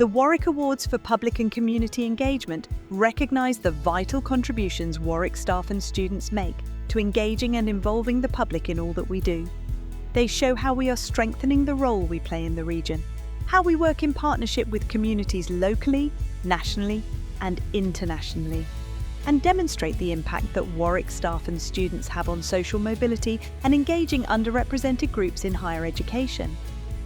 The Warwick Awards for Public and Community Engagement recognise the vital contributions Warwick staff and students make to engaging and involving the public in all that we do. They show how we are strengthening the role we play in the region, how we work in partnership with communities locally, nationally and internationally, and demonstrate the impact that Warwick staff and students have on social mobility and engaging underrepresented groups in higher education.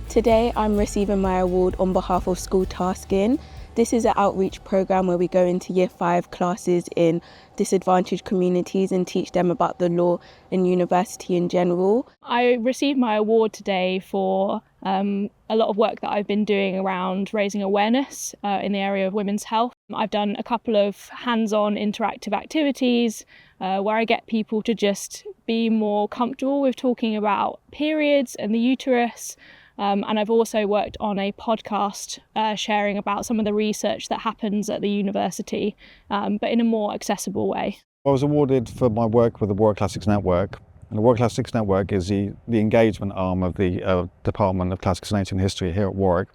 Today I'm receiving my award on behalf of School Tasking. This is an outreach programme where we go into Year 5 classes in disadvantaged communities and teach them about the law and university in general. I received my award today for a lot of work that I've been doing around raising awareness in the area of women's health. I've done a couple of hands-on interactive activities where I get people to just be more comfortable with talking about periods and the uterus. And I've also worked on a podcast sharing about some of the research that happens at the university, but in a more accessible way. I was awarded for my work with the Warwick Classics Network. And the Warwick Classics Network is the engagement arm of the Department of Classics and Ancient History here at Warwick.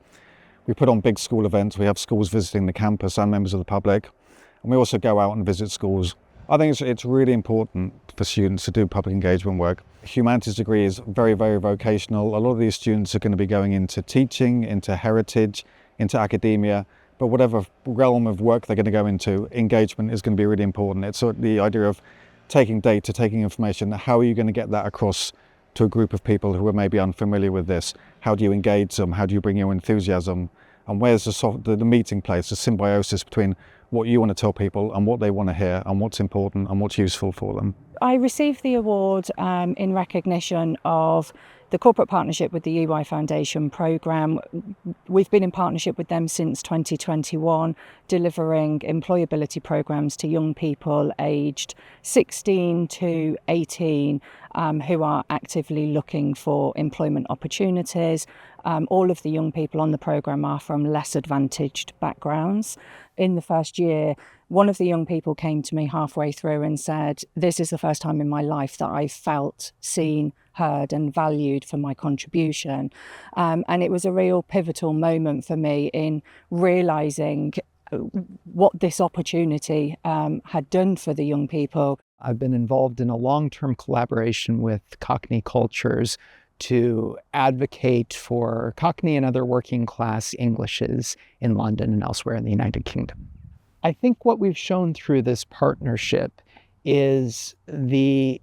We put on big school events. We have schools visiting the campus and members of the public. And we also go out and visit schools. I think it's really important for students to do public engagement work. Humanities degree is very, very vocational. A lot of these students are going to be going into teaching, into heritage, into academia, but whatever realm of work they're going to go into, engagement is going to be really important. It's sort of the idea of taking data, taking information. How are you going to get that across to a group of people who are maybe unfamiliar with this? How do you engage them? How do you bring your enthusiasm? And where's the meeting place, the symbiosis between what you want to tell people and what they want to hear and what's important and what's useful for them? I received the award in recognition of the corporate partnership with the EY Foundation programme. We've been in partnership with them since 2021, delivering employability programmes to young people aged 16 to 18 who are actively looking for employment opportunities. All of the young people on the programme are from less advantaged backgrounds. In the first year, one of the young people came to me halfway through and said, "This is the first time in my life that I've felt seen, heard and valued for my contribution." And it was a real pivotal moment for me in realising what this opportunity had done for the young people. I've been involved in a long-term collaboration with Cockney Cultures to advocate for Cockney and other working class Englishes in London and elsewhere in the United Kingdom. I think what we've shown through this partnership is the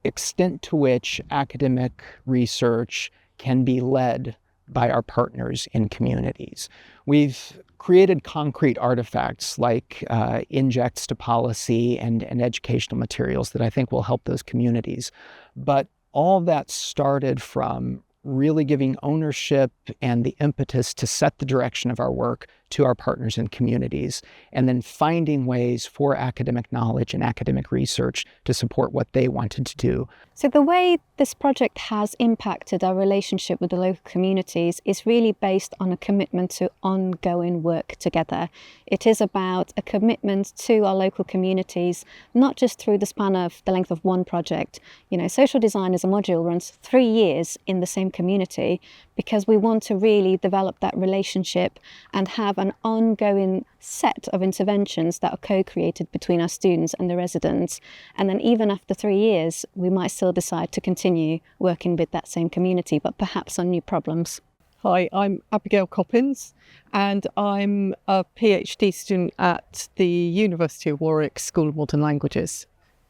extent to which academic research can be led by our partners in communities. We've created concrete artifacts like injects to policy and educational materials that I think will help those communities. But all of that started from really giving ownership and the impetus to set the direction of our work to our partners in communities, and then finding ways for academic knowledge and academic research to support what they wanted to do. So the way this project has impacted our relationship with the local communities is really based on a commitment to ongoing work together. It is about a commitment to our local communities, not just through the span of the length of one project. You know, social design as a module runs 3 years in the same community because we want to really develop that relationship and have an ongoing set of interventions that are co-created between our students and the residents. And then even after 3 years, we might still decide to continue working with that same community, but perhaps on new problems. Hi, I'm Abigail Coppins and I'm a PhD student at the University of Warwick School of Modern Languages.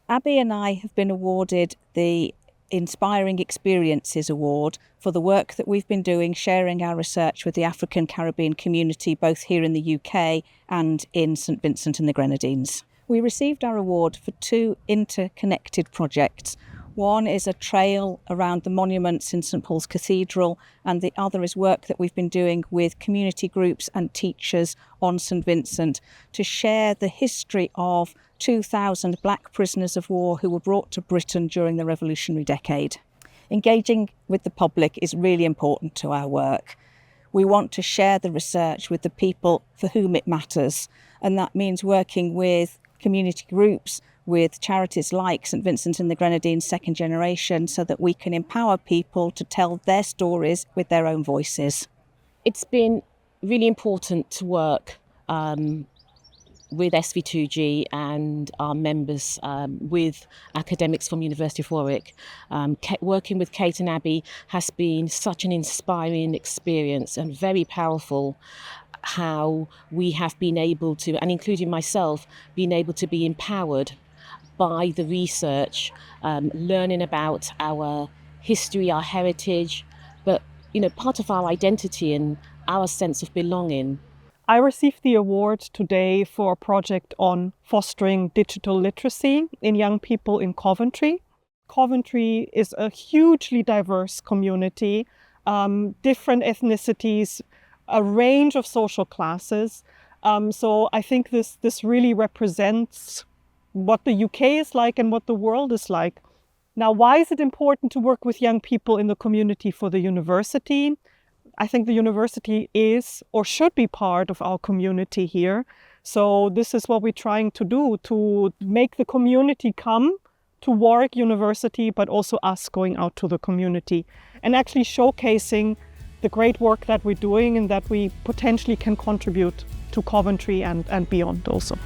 Abby and I have been awarded the Inspiring Experiences Award for the work that we've been doing, sharing our research with the African Caribbean community, both here in the UK and in St Vincent and the Grenadines. We received our award for 2 interconnected projects. One is a trail around the monuments in St Paul's Cathedral, and the other is work that we've been doing with community groups and teachers on St Vincent to share the history of 2,000 black prisoners of war who were brought to Britain during the revolutionary decade. Engaging with the public is really important to our work. We want to share the research with the people for whom it matters, and that means working with community groups, with charities like St Vincent and the Grenadines Second Generation, so that we can empower people to tell their stories with their own voices. It's been really important to work with SV2G and our members, with academics from University of Warwick. Working with Kate and Abby has been such an inspiring experience and very powerful, how we have been able to, and including myself, been able to be empowered by the research, learning about our history, our heritage, but part of our identity and our sense of belonging. I received the award today for a project on fostering digital literacy in young people in Coventry. Coventry is a hugely diverse community, different ethnicities, a range of social classes. So I think this really represents what the UK is like and what the world is like. Now, why is it important to work with young people in the community for the university? I think the university is or should be part of our community here. So this is what we're trying to do, to make the community come to Warwick University, but also us going out to the community and actually showcasing the great work that we're doing and that we potentially can contribute to Coventry and beyond also.